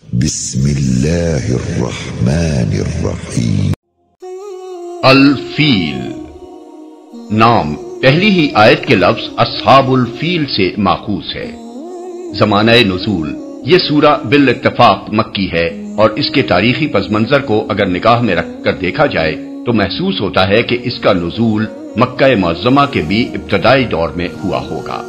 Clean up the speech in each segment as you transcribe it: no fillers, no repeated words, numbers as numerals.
بسم اللہ الرحمن الرحیم۔ الفیل نام پہلی ہی آیت کے لفظ اصحاب الفیل سے ماخوذ ہے۔ زمانہ نزول یہ سورہ بالاتفاق مکی ہے اور اس کے تاریخی پس منظر کو اگر نگاہ میں رکھ کر دیکھا جائے تو محسوس ہوتا ہے کہ اس کا نزول مکہ معظمہ کے بھی ابتدائی دور میں ہوا ہوگا۔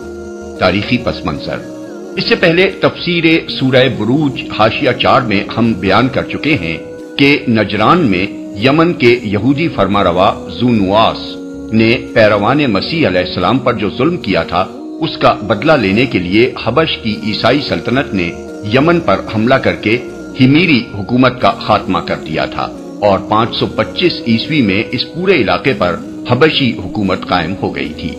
تاریخی پس منظر اس سے پہلے تفسیر سورہ بروج حاشیہ 4 میں ہم بیان کر چکے ہیں کہ نجران میں یمن کے یہودی فرمانروا ذو نواس نے پیروان مسیح علیہ السلام پر جو ظلم کیا تھا اس کا بدلہ لینے کے لیے حبش کی عیسائی سلطنت نے یمن پر حملہ کر کے ہمیری حکومت کا خاتمہ کر دیا تھا اور 525 عیسوی میں اس پورے علاقے پر حبشی حکومت قائم ہو گئی تھی۔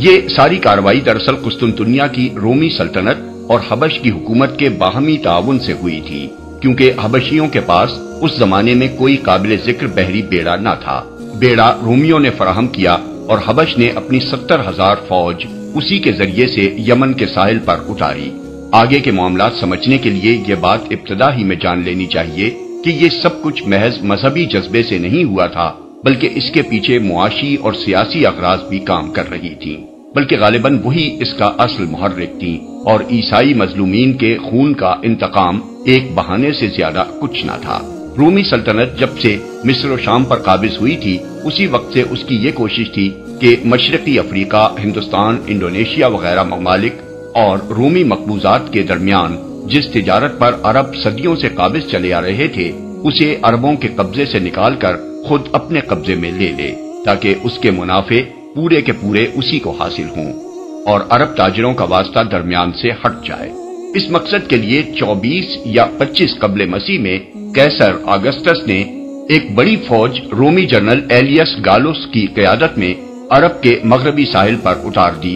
یہ ساری کارروائی دراصل قسطنطنیہ کی رومی سلطنت اور حبش کی حکومت کے باہمی تعاون سے ہوئی تھی، کیونکہ حبشیوں کے پاس اس زمانے میں کوئی قابل ذکر بحری بیڑا نہ تھا۔ بیڑا رومیوں نے فراہم کیا اور حبش نے اپنی 70,000 فوج اسی کے ذریعے سے یمن کے ساحل پر اتاری۔ آگے کے معاملات سمجھنے کے لیے یہ بات ابتدا ہی میں جان لینی چاہیے کہ یہ سب کچھ محض مذہبی جذبے سے نہیں ہوا تھا، بلکہ اس کے پیچھے معاشی اور سیاسی اغراض بھی کام کر رہی تھیں، بلکہ غالباً وہی اس کا اصل محرک تھیں اور عیسائی مظلومین کے خون کا انتقام ایک بہانے سے زیادہ کچھ نہ تھا۔ رومی سلطنت جب سے مصر و شام پر قابض ہوئی تھی اسی وقت سے اس کی یہ کوشش تھی کہ مشرقی افریقہ، ہندوستان، انڈونیشیا وغیرہ ممالک اور رومی مقبوضات کے درمیان جس تجارت پر عرب صدیوں سے قابض چلے آ رہے تھے اسے عربوں کے قبضے سے نکال کر خود اپنے قبضے میں لے لے، تاکہ اس کے منافع پورے کے پورے اسی کو حاصل ہوں اور عرب تاجروں کا واسطہ درمیان سے ہٹ جائے۔ اس مقصد کے لیے 24 یا 25 قبل مسیح میں قیصر آگسٹس نے ایک بڑی فوج رومی جنرل ایلیس گالوس کی قیادت میں عرب کے مغربی ساحل پر اتار دی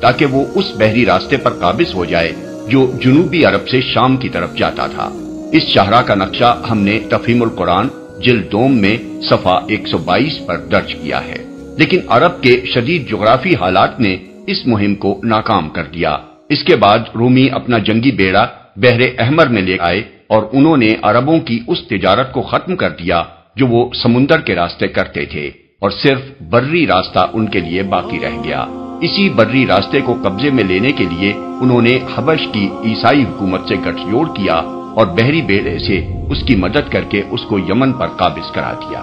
تاکہ وہ اس بحری راستے پر قابض ہو جائے جو جنوبی عرب سے شام کی طرف جاتا تھا۔ اس شاہراہ کا نقشہ ہم نے تفہیم القرآن جلد دوم میں صفحہ 122 پر درج کیا ہے، لیکن عرب کے شدید جغرافی حالات نے اس مہم کو ناکام کر دیا۔ اس کے بعد رومی اپنا جنگی بیڑا بحر احمر میں لے آئے اور انہوں نے عربوں کی اس تجارت کو ختم کر دیا جو وہ سمندر کے راستے کرتے تھے اور صرف بری راستہ ان کے لیے باقی رہ گیا۔ اسی بری راستے کو قبضے میں لینے کے لیے انہوں نے حبش کی عیسائی حکومت سے گٹھ جوڑ کیا اور بحری بیڑے سے اس کی مدد کر کے اس کو یمن پر قابض کرا دیا۔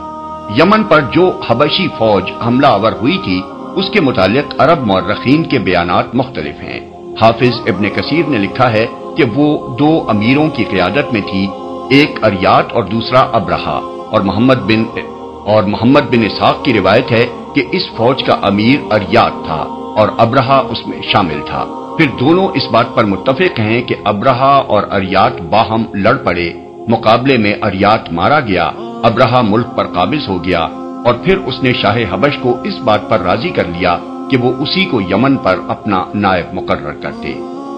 یمن پر جو حبشی فوج حملہ آور ہوئی تھی اس کے متعلق عرب مورخین کے بیانات مختلف ہیں۔ حافظ ابن کثیر نے لکھا ہے کہ وہ 2 امیروں کی قیادت میں تھی، ایک اریات اور دوسرا ابرہا، اور محمد بن اسحاق کی روایت ہے کہ اس فوج کا امیر اریات تھا اور ابرہا اس میں شامل تھا۔ پھر دونوں اس بات پر متفق ہیں کہ ابرہا اور اریات باہم لڑ پڑے، مقابلے میں اریات مارا گیا، ابرہا ملک پر قابض ہو گیا اور پھر اس نے شاہ حبش کو اس بات پر راضی کر لیا کہ وہ اسی کو یمن پر اپنا نائب مقرر کرتے۔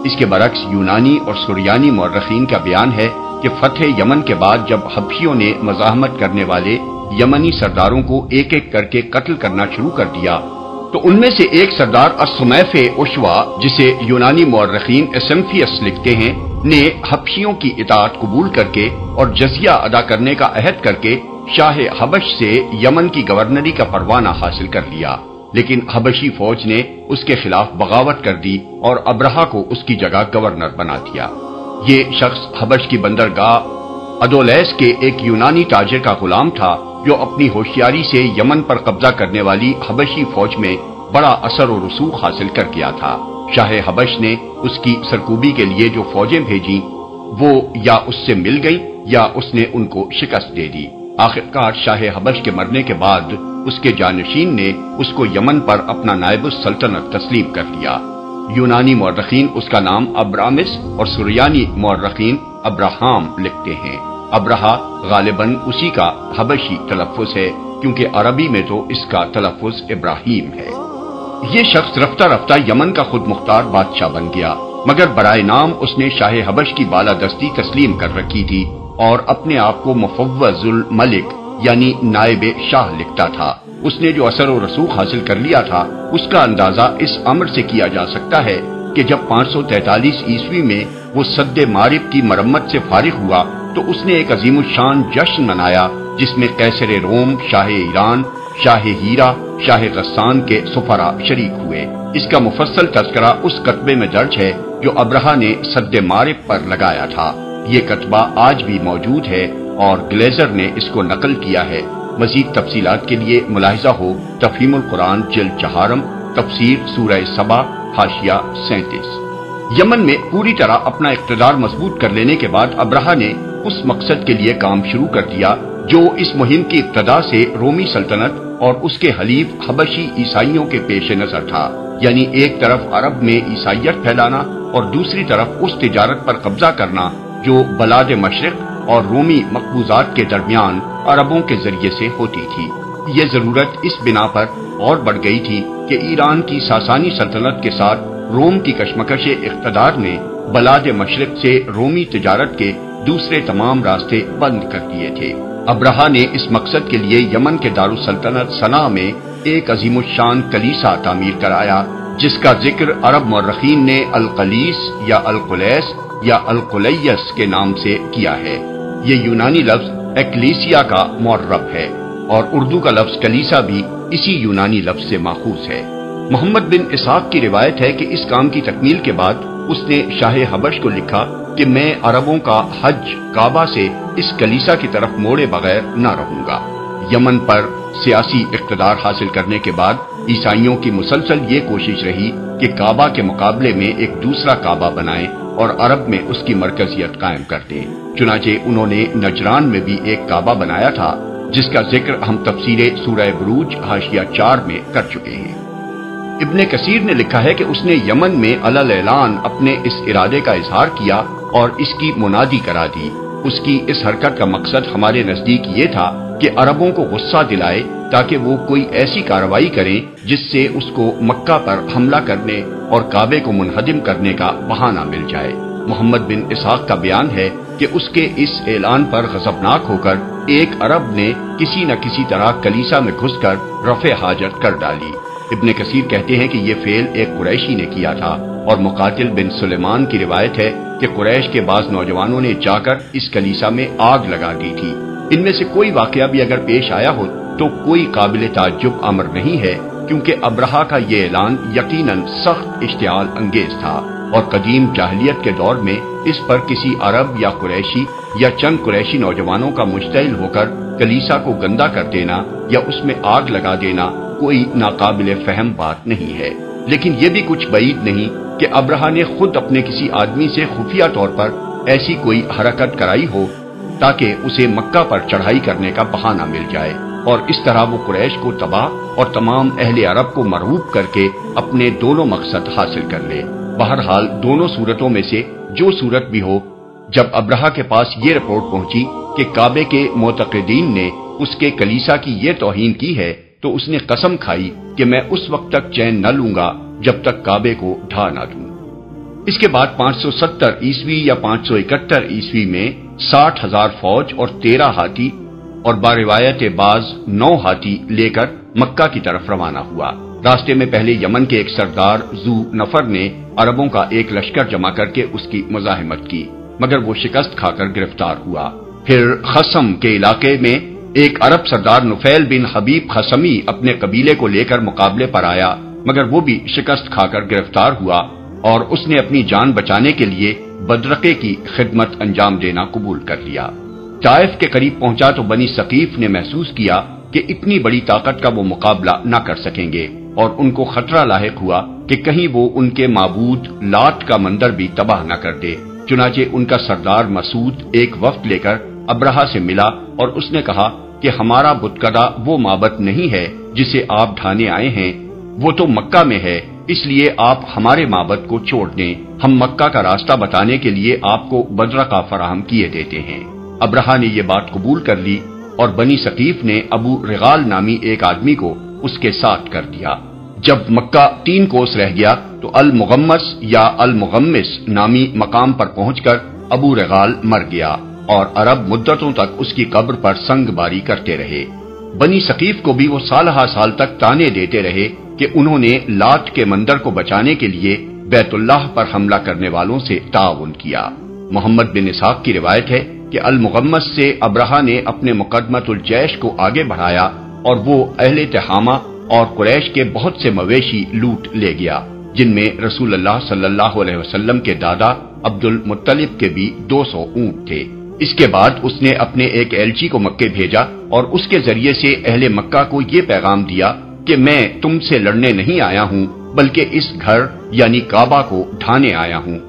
اس کے برعکس یونانی اور سریانی مورخین کا بیان ہے کہ فتح یمن کے بعد جب حبشیوں نے مزاحمت کرنے والے یمنی سرداروں کو ایک ایک کر کے قتل کرنا شروع کر دیا تو ان میں سے ایک سردار السمیف اشوا، جسے یونانی مورخین اسمفیس لکھتے ہیں، نے حبشیوں کی اطاعت قبول کر کے اور جزیہ ادا کرنے کا عہد کر کے شاہ حبش سے یمن کی گورنری کا پروانہ حاصل کر لیا، لیکن حبشی فوج نے اس کے خلاف بغاوت کر دی اور ابرہا کو اس کی جگہ گورنر بنا دیا۔ یہ شخص حبش کی بندرگاہ ادولیس کے ایک یونانی تاجر کا غلام تھا جو اپنی ہوشیاری سے یمن پر قبضہ کرنے والی حبشی فوج میں بڑا اثر و رسوخ حاصل کر گیا تھا۔ شاہ حبش نے اس کی سرکوبی کے لیے جو فوجیں بھیجیں وہ یا اس سے مل گئیں یا اس نے ان کو شکست دے دی۔ آخرکار شاہ حبش کے مرنے کے بعد اس کے جانشین نے اس کو یمن پر اپنا نائب السلطنت تسلیم کر لیا۔ یونانی مورخین اس کا نام ابرامس اور سریانی مورخین ابراہام لکھتے ہیں۔ ابرہا غالباً اسی کا حبشی تلفظ ہے کیونکہ عربی میں تو اس کا تلفظ ابراہیم ہے۔ یہ شخص رفتہ رفتہ یمن کا خود مختار بادشاہ بن گیا، مگر برائے نام اس نے شاہ حبش کی بالادستی تسلیم کر رکھی تھی اور اپنے آپ کو مفوض الملک یعنی نائب شاہ لکھتا تھا۔ اس نے جو اثر و رسوخ حاصل کر لیا تھا اس کا اندازہ اس امر سے کیا جا سکتا ہے کہ جب 543 عیسوی میں وہ سد معرب کی مرمت سے فارغ ہوا تو اس نے ایک عظیم الشان جشن منایا جس میں قیصر روم، شاہ ایران، شاہ ہیرا، شاہ غسان کے سفراء شریک ہوئے۔ اس کا مفصل تذکرہ اس کتبے میں درج ہے جو ابرہہ نے سد معرب پر لگایا تھا۔ یہ کتبہ آج بھی موجود ہے اور گلیزر نے اس کو نقل کیا ہے۔ مزید تفصیلات کے لیے ملاحظہ ہو تفہیم القرآن جلد 4 تفسیر سورہ سبا حاشیہ 37۔ یمن میں پوری طرح اپنا اقتدار مضبوط کر لینے کے بعد ابرہہ نے اس مقصد کے لیے کام شروع کر دیا جو اس مہم کی ابتدا سے رومی سلطنت اور اس کے حلیف حبشی عیسائیوں کے پیش نظر تھا، یعنی ایک طرف عرب میں عیسائیت پھیلانا اور دوسری طرف اس تجارت پر قبضہ کرنا جو بلاد مشرق اور رومی مقبوضات کے درمیان عربوں کے ذریعے سے ہوتی تھی۔ یہ ضرورت اس بنا پر اور بڑھ گئی تھی کہ ایران کی ساسانی سلطنت کے ساتھ روم کی کشمکش اقتدار نے بلاد مشرق سے رومی تجارت کے دوسرے تمام راستے بند کر دیے تھے۔ ابرہہ نے اس مقصد کے لیے یمن کے دارالسلطنت صنعا میں ایک عظیم الشان کلیسا تعمیر کرایا جس کا ذکر عرب مورخین نے القلیس یا القلیس یا القلیس کے نام سے کیا ہے۔ یہ یونانی لفظ ایکلیسیا کا معرب ہے اور اردو کا لفظ کلیسا بھی اسی یونانی لفظ سے ماخوذ ہے۔ محمد بن اسحاق کی روایت ہے کہ اس کام کی تکمیل کے بعد اس نے شاہ حبش کو لکھا کہ میں عربوں کا حج کعبہ سے اس کلیسا کی طرف موڑے بغیر نہ رہوں گا۔ یمن پر سیاسی اقتدار حاصل کرنے کے بعد عیسائیوں کی مسلسل یہ کوشش رہی کہ کعبہ کے مقابلے میں ایک دوسرا کعبہ بنائیں اور عرب میں اس کی مرکزیت قائم کر دیں۔ چنانچہ انہوں نے نجران میں بھی ایک کعبہ بنایا تھا جس کا ذکر ہم تفسیر سورہ بروج حاشیہ 4 میں کر چکے ہیں۔ ابن کثیر نے لکھا ہے کہ اس نے یمن میں علی اعلان اپنے اس ارادے کا اظہار کیا اور اس کی منادی کرا دی۔ اس کی اس حرکت کا مقصد ہمارے نزدیک یہ تھا کہ عربوں کو غصہ دلائے تاکہ وہ کوئی ایسی کارروائی کریں جس سے اس کو مکہ پر حملہ کرنے اور کعبے کو منہدم کرنے کا بہانہ مل جائے۔ محمد بن اسحاق کا بیان ہے کہ اس کے اس اعلان پر غضبناک ہو کر ایک عرب نے کسی نہ کسی طرح کلیسا میں گھس کر رفع حاجت کر ڈالی۔ ابن کثیر کہتے ہیں کہ یہ فعل ایک قریشی نے کیا تھا اور مقاتل بن سلیمان کی روایت ہے کہ قریش کے بعض نوجوانوں نے جا کر اس کلیسا میں آگ لگا دی تھی۔ ان میں سے کوئی واقعہ بھی اگر پیش آیا ہو تو کوئی قابل تعجب امر نہیں ہے کیونکہ ابرہہ کا یہ اعلان یقیناً سخت اشتعال انگیز تھا اور قدیم جاہلیت کے دور میں اس پر کسی عرب یا قریشی یا چند قریشی نوجوانوں کا مشتعل ہو کر کلیسا کو گندا کر دینا یا اس میں آگ لگا دینا کوئی ناقابل فہم بات نہیں ہے۔ لیکن یہ بھی کچھ بعید نہیں کہ ابرہہ نے خود اپنے کسی آدمی سے خفیہ طور پر ایسی کوئی حرکت کرائی ہو تاکہ اسے مکہ پر چڑھائی کرنے کا بہانہ مل جائے اور اس طرح وہ قریش کو تباہ اور تمام اہل عرب کو مرعوب کر کے اپنے دونوں مقصد حاصل کر لے۔ بہرحال دونوں صورتوں میں سے جو صورت بھی ہو، جب ابرہہ کے پاس یہ رپورٹ پہنچی کہ کعبے کے معتقدین نے اس کے کلیسا کی یہ توہین کی ہے تو اس نے قسم کھائی کہ میں اس وقت تک چین نہ لوں گا جب تک کعبے کو ڈھا نہ دوں۔ اس کے بعد 570 عیسوی یا 571 عیسوی میں 60,000 فوج اور 13 ہاتھی اور باروایت بعض 9 ہاتھی لے کر مکہ کی طرف روانہ ہوا۔ راستے میں پہلے یمن کے ایک سردار ذو نفر نے عربوں کا ایک لشکر جمع کر کے اس کی مزاحمت کی مگر وہ شکست کھا کر گرفتار ہوا۔ پھر خصم کے علاقے میں ایک عرب سردار نفیل بن حبیب خصمی اپنے قبیلے کو لے کر مقابلے پر آیا مگر وہ بھی شکست کھا کر گرفتار ہوا اور اس نے اپنی جان بچانے کے لیے بدرقے کی خدمت انجام دینا قبول کر لیا۔ طائف کے قریب پہنچا تو بنی ثقیف نے محسوس کیا کہ اتنی بڑی طاقت کا وہ مقابلہ نہ کر سکیں گے اور ان کو خطرہ لاحق ہوا کہ کہیں وہ ان کے معبود لات کا مندر بھی تباہ نہ کر دے۔ چنانچہ ان کا سردار مسعود ایک وفد لے کر ابرہہ سے ملا اور اس نے کہا کہ ہمارا بتکدہ وہ معبد نہیں ہے جسے آپ ڈھانے آئے ہیں، وہ تو مکہ میں ہے، اس لیے آپ ہمارے معبد کو چھوڑ دیں، ہم مکہ کا راستہ بتانے کے لیے آپ کو بدرقہ فراہم کیے دیتے ہیں۔ ابرہہ نے یہ بات قبول کر لی اور بنی ثقیف نے ابو رغال نامی ایک آدمی کو اس کے ساتھ کر دیا۔ جب مکہ 3 کوس رہ گیا تو المغمس یا المغمس نامی مقام پر پہنچ کر ابو رغال مر گیا اور عرب مدتوں تک اس کی قبر پر سنگ باری کرتے رہے۔ بنی ثقیف کو بھی وہ سالہ سال تک تانے دیتے رہے کہ انہوں نے لات کے مندر کو بچانے کے لیے بیت اللہ پر حملہ کرنے والوں سے تعاون کیا۔ محمد بن اسحاق کی روایت ہے کہ المغمس سے ابرہہ نے اپنے مقدمۃ الجیش کو آگے بڑھایا اور وہ اہل تہامہ اور قریش کے بہت سے مویشی لوٹ لے گیا، جن میں رسول اللہ صلی اللہ علیہ وسلم کے دادا عبد المطلب کے بھی 200 اونٹ تھے۔ اس کے بعد اس نے اپنے ایک ایلچی کو مکے بھیجا اور اس کے ذریعے سے اہل مکہ کو یہ پیغام دیا کہ میں تم سے لڑنے نہیں آیا ہوں بلکہ اس گھر یعنی کعبہ کو ڈھانے آیا ہوں۔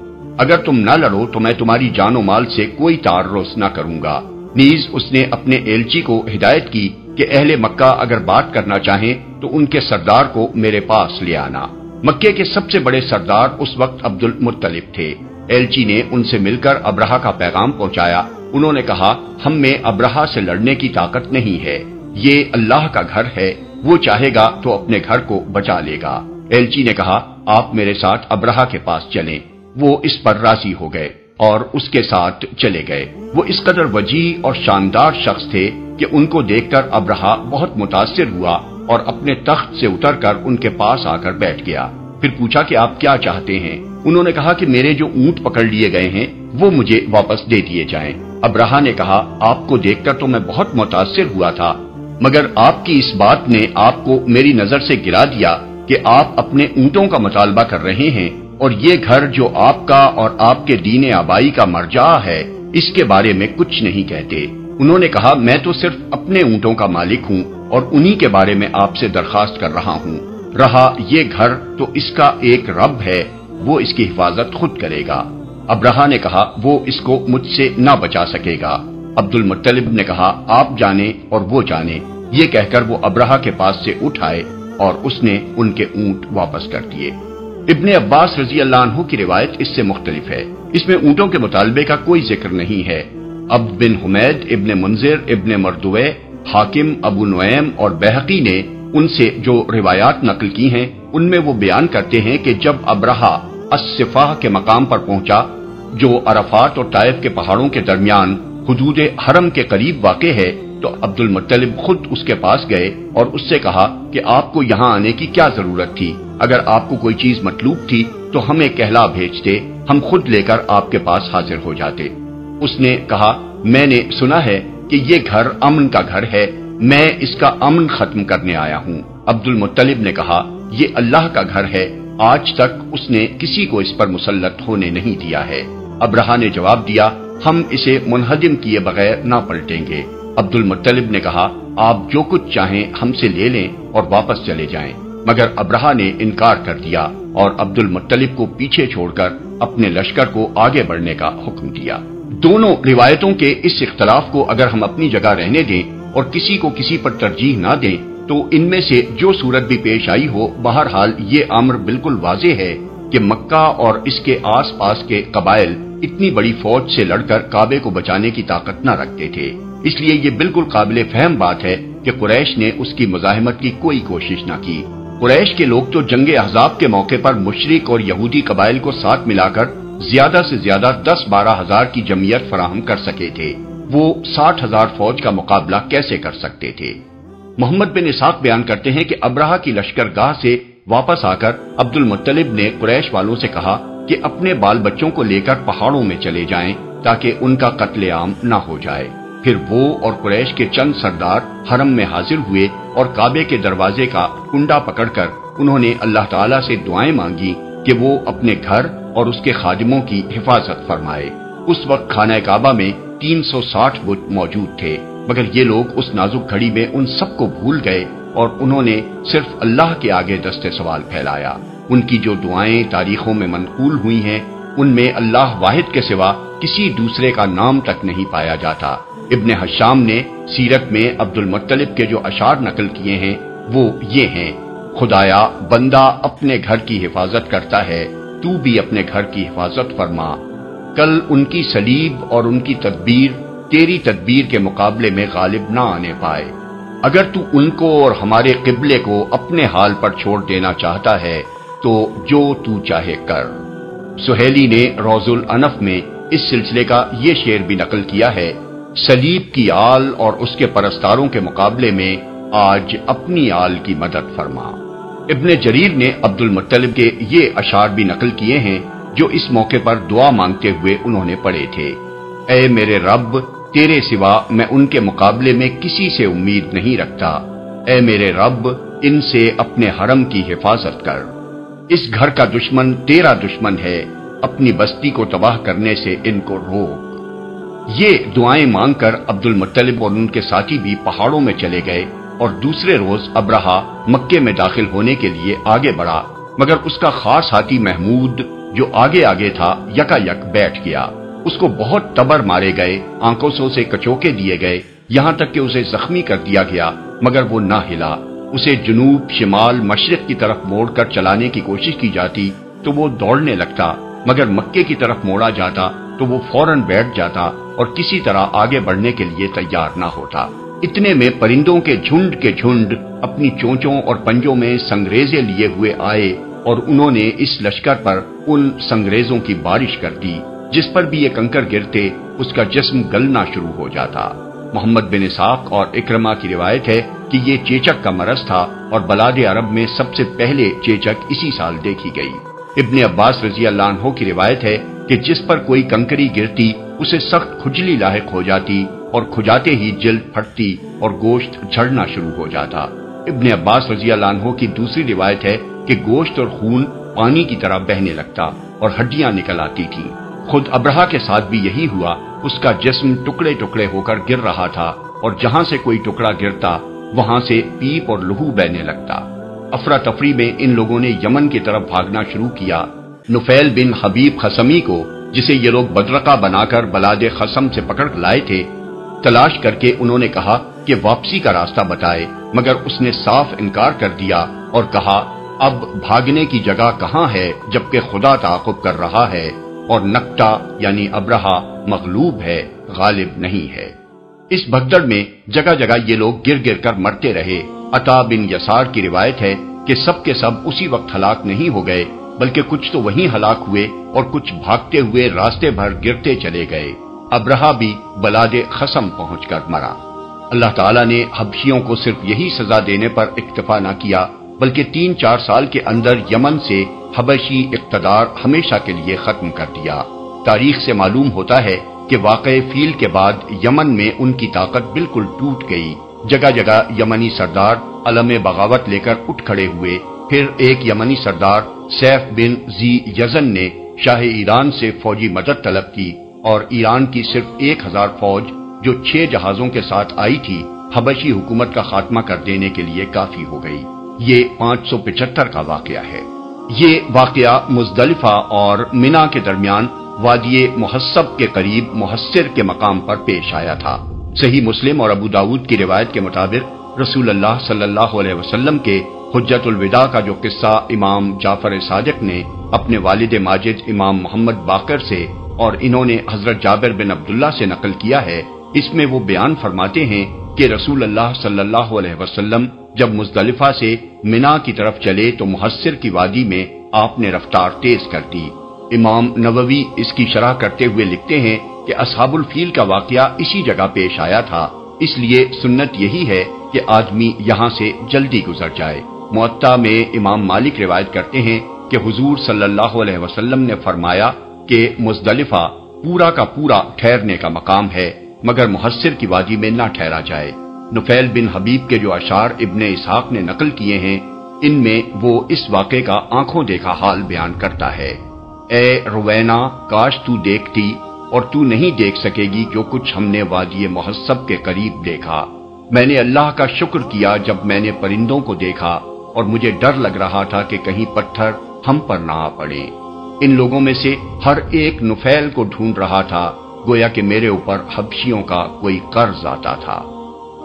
اگر تم نہ لڑو تو میں تمہاری جان و مال سے کوئی تعرض نہ کروں گا۔ نیز اس نے اپنے ایلچی کو ہدایت کی کہ اہل مکہ اگر بات کرنا چاہیں تو ان کے سردار کو میرے پاس لے آنا۔ مکے کے سب سے بڑے سردار اس وقت عبد المطلب تھے۔ ایلچی نے ان سے مل کر ابرہہ کا پیغام پہنچایا۔ انہوں نے کہا، ہم میں ابرہہ سے لڑنے کی طاقت نہیں ہے، یہ اللہ کا گھر ہے، وہ چاہے گا تو اپنے گھر کو بچا لے گا۔ ایلچی نے کہا، آپ میرے ساتھ ابرہہ کے پاس چلیں۔ وہ اس پر راضی ہو گئے اور اس کے ساتھ چلے گئے۔ وہ اس قدر وجیح اور شاندار شخص تھے کہ ان کو دیکھ کر ابرہہ بہت متاثر ہوا اور اپنے تخت سے اتر کر ان کے پاس آ کر بیٹھ گیا۔ پھر پوچھا کہ آپ کیا چاہتے ہیں؟ انہوں نے کہا کہ میرے جو اونٹ پکڑ لیے گئے ہیں وہ مجھے واپس دے دیے جائیں۔ ابرہہ نے کہا، آپ کو دیکھ کر تو میں بہت متاثر ہوا تھا، مگر آپ کی اس بات نے آپ کو میری نظر سے گرا دیا کہ آپ اپنے اونٹوں کا مطالبہ کر رہے ہیں اور یہ گھر جو آپ کا اور آپ کے دین آبائی کا مرجع ہے اس کے بارے میں کچھ نہیں کہتے۔ انہوں نے کہا، میں تو صرف اپنے اونٹوں کا مالک ہوں اور انہی کے بارے میں آپ سے درخواست کر رہا ہوں۔ رہا یہ گھر تو اس کا ایک رب ہے، وہ اس کی حفاظت خود کرے گا۔ ابرہہ نے کہا، وہ اس کو مجھ سے نہ بچا سکے گا۔ عبد المطلب نے کہا، آپ جانیں اور وہ جانیں۔ یہ کہہ کر وہ ابرہہ کے پاس سے اٹھ آئے اور اس نے ان کے اونٹ واپس کر دیے۔ ابن عباس رضی اللہ عنہ کی روایت اس سے مختلف ہے، اس میں اونٹوں کے مطالبے کا کوئی ذکر نہیں ہے۔ عبد بن حمید، ابن منذر، ابن مردوے، حاکم، ابو نعیم اور بہقی نے ان سے جو روایات نقل کی ہیں ان میں وہ بیان کرتے ہیں کہ جب ابرہہ الصفاہ کے مقام پر پہنچا جو عرفات اور طائف کے پہاڑوں کے درمیان حدود حرم کے قریب واقع ہے، تو عبد المطلب خود اس کے پاس گئے اور اس سے کہا کہ آپ کو یہاں آنے کی کیا ضرورت تھی؟ اگر آپ کو کوئی چیز مطلوب تھی تو ہمیں کہلا بھیجتے، ہم خود لے کر آپ کے پاس حاضر ہو جاتے۔ اس نے کہا، میں نے سنا ہے کہ یہ گھر امن کا گھر ہے، میں اس کا امن ختم کرنے آیا ہوں۔ عبد المطلب نے کہا، یہ اللہ کا گھر ہے، آج تک اس نے کسی کو اس پر مسلط ہونے نہیں دیا ہے۔ ابرہہ نے جواب دیا، ہم اسے منہدم کیے بغیر نہ پلٹیں گے۔ عبد المطلب نے کہا، آپ جو کچھ چاہیں ہم سے لے لیں اور واپس چلے جائیں، مگر ابرہہ نے انکار کر دیا اور عبد المطلب کو پیچھے چھوڑ کر اپنے لشکر کو آگے بڑھنے کا حکم دیا۔ دونوں روایتوں کے اس اختلاف کو اگر ہم اپنی جگہ رہنے دیں اور کسی کو کسی پر ترجیح نہ دیں تو ان میں سے جو صورت بھی پیش آئی ہو، بہرحال یہ امر بالکل واضح ہے کہ مکہ اور اس کے آس پاس کے قبائل اتنی بڑی فوج سے لڑ کر کعبے کو بچانے کی طاقت نہ رکھتے تھے۔ اس لیے یہ بالکل قابل فہم بات ہے کہ قریش نے اس کی مزاحمت کی کوئی کوشش نہ کی۔ قریش کے لوگ تو جنگ احزاب کے موقع پر مشرک اور یہودی قبائل کو ساتھ ملا کر زیادہ سے زیادہ 10-12 ہزار کی جمعیت فراہم کر سکے تھے، وہ 60,000 فوج کا مقابلہ کیسے کر سکتے تھے؟ محمد بن اسحاق بیان کرتے ہیں کہ ابرہہ کی لشکرگاہ سے واپس آ کر عبد المطلب نے قریش والوں سے کہا کہ اپنے بال بچوں کو لے کر پہاڑوں میں چلے جائیں تاکہ ان کا قتل عام نہ ہو جائے۔ پھر وہ اور قریش کے چند سردار حرم میں حاضر ہوئے اور کعبے کے دروازے کا کنڈا پکڑ کر انہوں نے اللہ تعالیٰ سے دعائیں مانگی کہ وہ اپنے گھر اور اس کے خادموں کی حفاظت فرمائے۔ اس وقت خانہ کعبہ میں 360 بت موجود تھے، مگر یہ لوگ اس نازک گھڑی میں ان سب کو بھول گئے اور انہوں نے صرف اللہ کے آگے دست سوال پھیلایا۔ ان کی جو دعائیں تاریخوں میں منقول ہوئی ہیں ان میں اللہ واحد کے سوا کسی دوسرے کا نام تک نہیں پایا جاتا۔ ابن حشام نے سیرت میں عبد المطلب کے جو اشعار نقل کیے ہیں وہ یہ ہیں، خدایا بندہ اپنے گھر کی حفاظت کرتا ہے، تو بھی اپنے گھر کی حفاظت فرما، کل ان کی صلیب اور ان کی تدبیر تیری تدبیر کے مقابلے میں غالب نہ آنے پائے۔ اگر تو ان کو اور ہمارے قبلے کو اپنے حال پر چھوڑ دینا چاہتا ہے تو جو تو چاہے کر۔ سہیلی نے روض الانف میں اس سلسلے کا یہ شعر بھی نقل کیا ہے، صلیب کی آل اور اس کے پرستاروں کے مقابلے میں آج اپنی آل کی مدد فرما۔ ابن جریر نے عبد المطلب کے یہ اشعار بھی نقل کیے ہیں جو اس موقع پر دعا مانگتے ہوئے انہوں نے پڑھے تھے۔ اے میرے رب، تیرے سوا میں ان کے مقابلے میں کسی سے امید نہیں رکھتا۔ اے میرے رب، ان سے اپنے حرم کی حفاظت کر۔ اس گھر کا دشمن تیرا دشمن ہے، اپنی بستی کو تباہ کرنے سے ان کو روک۔ یہ دعائیں مانگ کر عبد المطلب اور ان کے ساتھی بھی پہاڑوں میں چلے گئے اور دوسرے روز ابرہہ مکے میں داخل ہونے کے لیے آگے بڑھا، مگر اس کا خاص ہاتھی محمود جو آگے آگے تھا یکا یک بیٹھ گیا۔ اس کو بہت تبر مارے گئے، آنکھوں سے کچوکے دیے گئے، یہاں تک کہ اسے زخمی کر دیا گیا، مگر وہ نہ ہلا۔ اسے جنوب، شمال، مشرق کی طرف موڑ کر چلانے کی کوشش کی جاتی تو وہ دوڑنے لگتا، مگر مکے کی طرف موڑا جاتا تو وہ فوراً بیٹھ جاتا اور کسی طرح آگے بڑھنے کے لیے تیار نہ ہوتا۔ اتنے میں پرندوں کے جھنڈ اپنی چونچوں اور پنجوں میں سنگریزے لیے ہوئے آئے اور انہوں نے اس لشکر پر ان سنگریزوں کی بارش کر دی، جس پر بھی یہ کنکر گرتے اس کا جسم گلنا شروع ہو جاتا۔ محمد بن اسحاق اور اکرمہ کی روایت ہے کہ یہ چیچک کا مرض تھا اور بلاد عرب میں سب سے پہلے چیچک اسی سال دیکھی گئی۔ ابن عباس رضی اللہ عنہ کی روایت ہے کہ جس پر کوئی کنکری گرتی اسے سخت کھجلی لاحق ہو جاتی اور کھجاتے ہی جلد پھٹتی اور گوشت جھڑنا شروع ہو جاتا۔ ابن عباس رضی اللہ عنہ کی دوسری روایت ہے کہ گوشت اور خون پانی کی طرح بہنے لگتا اور ہڈیاں نکل آتی تھیں۔ خود ابرہہ کے ساتھ بھی یہی ہوا، اس کا جسم ٹکڑے ٹکڑے ہو کر گر رہا تھا اور جہاں سے کوئی ٹکڑا گرتا وہاں سے پیپ اور لہو بہنے لگتا۔ افراتفری میں ان لوگوں نے یمن کی طرف بھاگنا شروع کیا۔ نفیل بن حبیب خصمی کو، جسے یہ لوگ بدرقہ بنا کر بلاد خصم سے پکڑ لائے تھے، تلاش کر کے انہوں نے کہا کہ واپسی کا راستہ بتائے، مگر اس نے صاف انکار کر دیا اور کہا اب بھاگنے کی جگہ کہاں ہے جبکہ خدا تعاقب کر رہا ہے اور نکٹا یعنی ابرہہ مغلوب ہے، غالب نہیں ہے۔ اس بھگدڑ میں جگہ جگہ یہ لوگ گر گر کر مرتے رہے۔ عطا بن یسار کی روایت ہے کہ سب کے سب اسی وقت ہلاک نہیں ہو گئے، بلکہ کچھ تو وہیں ہلاک ہوئے اور کچھ بھاگتے ہوئے راستے بھر گرتے چلے گئے۔ ابرہہ بھی بلاد خصم پہنچ کر مرا۔ اللہ تعالیٰ نے حبشیوں کو صرف یہی سزا دینے پر اکتفا نہ کیا، بلکہ 3-4 سال کے اندر یمن سے حبشی اقتدار ہمیشہ کے لیے ختم کر دیا۔ تاریخ سے معلوم ہوتا ہے کہ واقعہ فیل کے بعد یمن میں ان کی طاقت بالکل ٹوٹ گئی۔ جگہ جگہ یمنی سردار علم بغاوت لے کر اٹھ کھڑے ہوئے۔ پھر ایک یمنی سردار سیف بن ذی یزن نے شاہ ایران سے فوجی مدد طلب کی اور ایران کی صرف 1000 فوج جو 6 جہازوں کے ساتھ آئی تھی حبشی حکومت کا خاتمہ کر دینے کے لیے کافی ہو گئی۔ یہ 575 کا واقعہ ہے۔ یہ واقعہ مزدلفہ اور منا کے درمیان وادی محصب کے قریب محصر کے مقام پر پیش آیا تھا۔ صحیح مسلم اور ابو داؤد کی روایت کے مطابق رسول اللہ صلی اللہ علیہ وسلم کے حجت الوداع کا جو قصہ امام جعفر صادق نے اپنے والد ماجد امام محمد باقر سے اور انہوں نے حضرت جابر بن عبداللہ سے نقل کیا ہے، اس میں وہ بیان فرماتے ہیں کہ رسول اللہ صلی اللہ علیہ وسلم جب مزدلفہ سے منا کی طرف چلے تو محصر کی وادی میں آپ نے رفتار تیز کر دی۔ امام نووی اس کی شرح کرتے ہوئے لکھتے ہیں کہ اصحاب الفیل کا واقعہ اسی جگہ پیش آیا تھا، اس لیے سنت یہی ہے کہ آدمی یہاں سے جلدی گزر جائے۔ موطا میں امام مالک روایت کرتے ہیں کہ حضور صلی اللہ علیہ وسلم نے فرمایا کہ مزدلفہ پورا کا پورا ٹھہرنے کا مقام ہے، مگر محصر کی وادی میں نہ ٹھہرا جائے۔ نفیل بن حبیب کے جو اشعار ابن اسحاق نے نقل کیے ہیں، ان میں وہ اس واقعے کا آنکھوں دیکھا حال بیان کرتا ہے۔ اے روینا، کاش تو دیکھتی اور تو نہیں دیکھ سکے گی جو کچھ ہم نے وادی محصب کے قریب دیکھا۔ میں نے اللہ کا شکر کیا جب میں نے پرندوں کو دیکھا اور مجھے ڈر لگ رہا تھا کہ کہیں پتھر ہم پر نہ آ پڑے۔ ان لوگوں میں سے ہر ایک نفیل کو ڈھونڈ رہا تھا، گویا کہ میرے اوپر حبشیوں کا کوئی قرض آتا تھا۔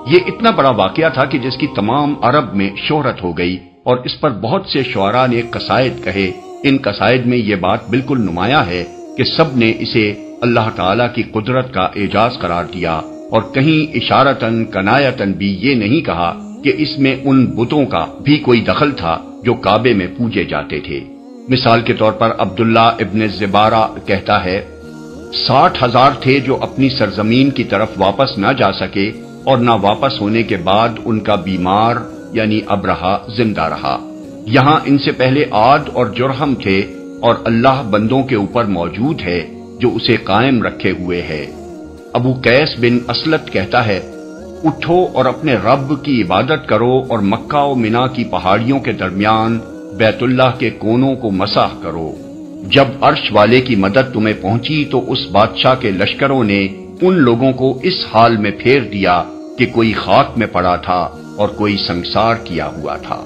یہ اتنا بڑا واقعہ تھا کہ جس کی تمام عرب میں شہرت ہو گئی اور اس پر بہت سے شعراء نے قصائد کہے۔ ان قصائد میں یہ بات بالکل نمایاں ہے کہ سب نے اسے اللہ تعالیٰ کی قدرت کا اعجاز قرار دیا اور کہیں اشارتاً کنایتاً بھی یہ نہیں کہا کہ اس میں ان بتوں کا بھی کوئی دخل تھا جو کعبے میں پوجے جاتے تھے۔ مثال کے طور پر عبداللہ ابن زبارہ کہتا ہے 60,000 تھے جو اپنی سرزمین کی طرف واپس نہ جا سکے اور نہ واپس ہونے کے بعد ان کا بیمار یعنی ابرہہ زندہ رہا۔ یہاں ان سے پہلے عاد اور جرہم تھے، اور اللہ بندوں کے اوپر موجود ہے جو اسے قائم رکھے ہوئے ہے۔ ابو قیس بن اسلط کہتا ہے، اٹھو اور اپنے رب کی عبادت کرو اور مکہ و منا کی پہاڑیوں کے درمیان بیت اللہ کے کونوں کو مسح کرو۔ جب عرش والے کی مدد تمہیں پہنچی تو اس بادشاہ کے لشکروں نے ان لوگوں کو اس حال میں پھیر دیا کہ کوئی خاک میں پڑا تھا اور کوئی سنگسار کیا ہوا تھا۔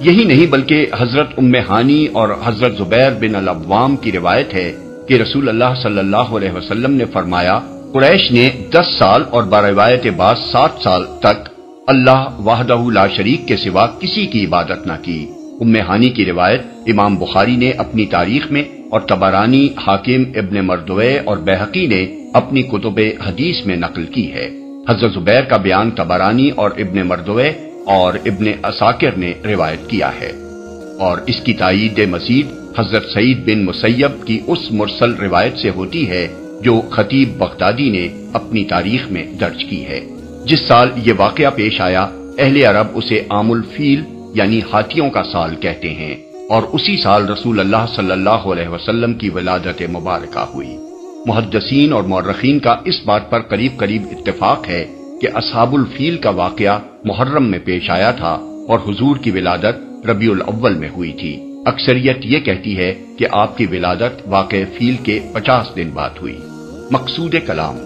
یہی نہیں بلکہ حضرت ام ہانی اور حضرت زبیر بن العوام کی روایت ہے کہ رسول اللہ صلی اللہ علیہ وسلم نے فرمایا، قریش نے 10 سال اور بروایت بعض 7 سال تک اللہ وحدہ لا شریک کے سوا کسی کی عبادت نہ کی۔ ام ہانی کی روایت امام بخاری نے اپنی تاریخ میں اور طبرانی، حاکم، ابن مردوے اور بیہقی نے اپنی کتب حدیث میں نقل کی ہے۔ حضرت زبیر کا بیان طبرانی اور ابن مردوے اور ابن عساکر نے روایت کیا ہے، اور اس کی تائید مزید حضرت سعید بن مسیب کی اس مرسل روایت سے ہوتی ہے جو خطیب بغدادی نے اپنی تاریخ میں درج کی ہے۔ جس سال یہ واقعہ پیش آیا، اہل عرب اسے عام الفیل یعنی ہاتھیوں کا سال کہتے ہیں، اور اسی سال رسول اللہ صلی اللہ علیہ وسلم کی ولادت مبارکہ ہوئی۔ محدثین اور مورخین کا اس بات پر قریب قریب اتفاق ہے کہ اصحاب الفیل کا واقعہ محرم میں پیش آیا تھا اور حضور کی ولادت ربیع الاول میں ہوئی تھی۔ اکثریت یہ کہتی ہے کہ آپ کی ولادت واقع فیل کے 50 دن بعد ہوئی۔ مقصود کلام،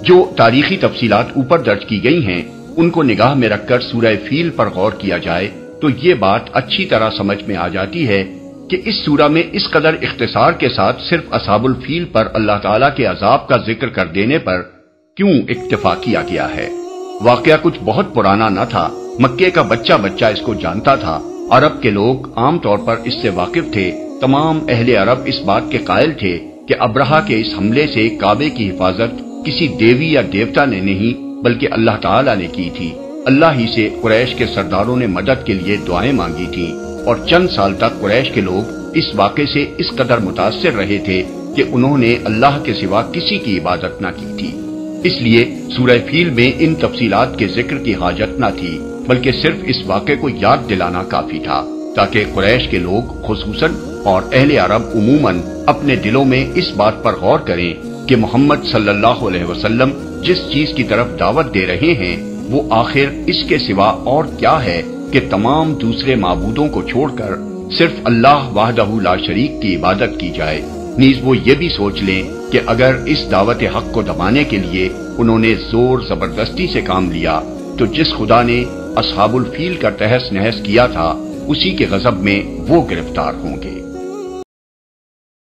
جو تاریخی تفصیلات اوپر درج کی گئی ہیں ان کو نگاہ میں رکھ کر سورہ فیل پر غور کیا جائے تو یہ بات اچھی طرح سمجھ میں آ جاتی ہے کہ اس سورہ میں اس قدر اختصار کے ساتھ صرف اصحاب الفیل پر اللہ تعالیٰ کے عذاب کا ذکر کر دینے پر کیوں اکتفا کیا گیا ہے۔ واقعہ کچھ بہت پرانا نہ تھا، مکے کا بچہ بچہ اس کو جانتا تھا، عرب کے لوگ عام طور پر اس سے واقف تھے۔ تمام اہل عرب اس بات کے قائل تھے کہ ابرہہ کے اس حملے سے کعبے کی حفاظت کسی دیوی یا دیوتا نے نہیں بلکہ اللہ تعالیٰ نے کی تھی۔ اللہ ہی سے قریش کے سرداروں نے مدد کے لیے دعائیں مانگی تھیں، اور چند سال تک قریش کے لوگ اس واقعے سے اس قدر متاثر رہے تھے کہ انہوں نے اللہ کے سوا کسی کی عبادت نہ کی تھی۔ اس لیے سورہ فیل میں ان تفصیلات کے ذکر کی حاجت نہ تھی، بلکہ صرف اس واقعے کو یاد دلانا کافی تھا تاکہ قریش کے لوگ خصوصاً اور اہل عرب عموماً اپنے دلوں میں اس بات پر غور کریں کہ محمد صلی اللہ علیہ وسلم جس چیز کی طرف دعوت دے رہے ہیں وہ آخر اس کے سوا اور کیا ہے کہ تمام دوسرے معبودوں کو چھوڑ کر صرف اللہ وحدہ لا شریک کی عبادت کی جائے۔ نیز وہ یہ بھی سوچ لیں کہ اگر اس دعوت حق کو دبانے کے لیے انہوں نے زور زبردستی سے کام لیا تو جس خدا نے اصحاب الفیل کا تہس نہس کیا تھا اسی کے غضب میں وہ گرفتار ہوں گے۔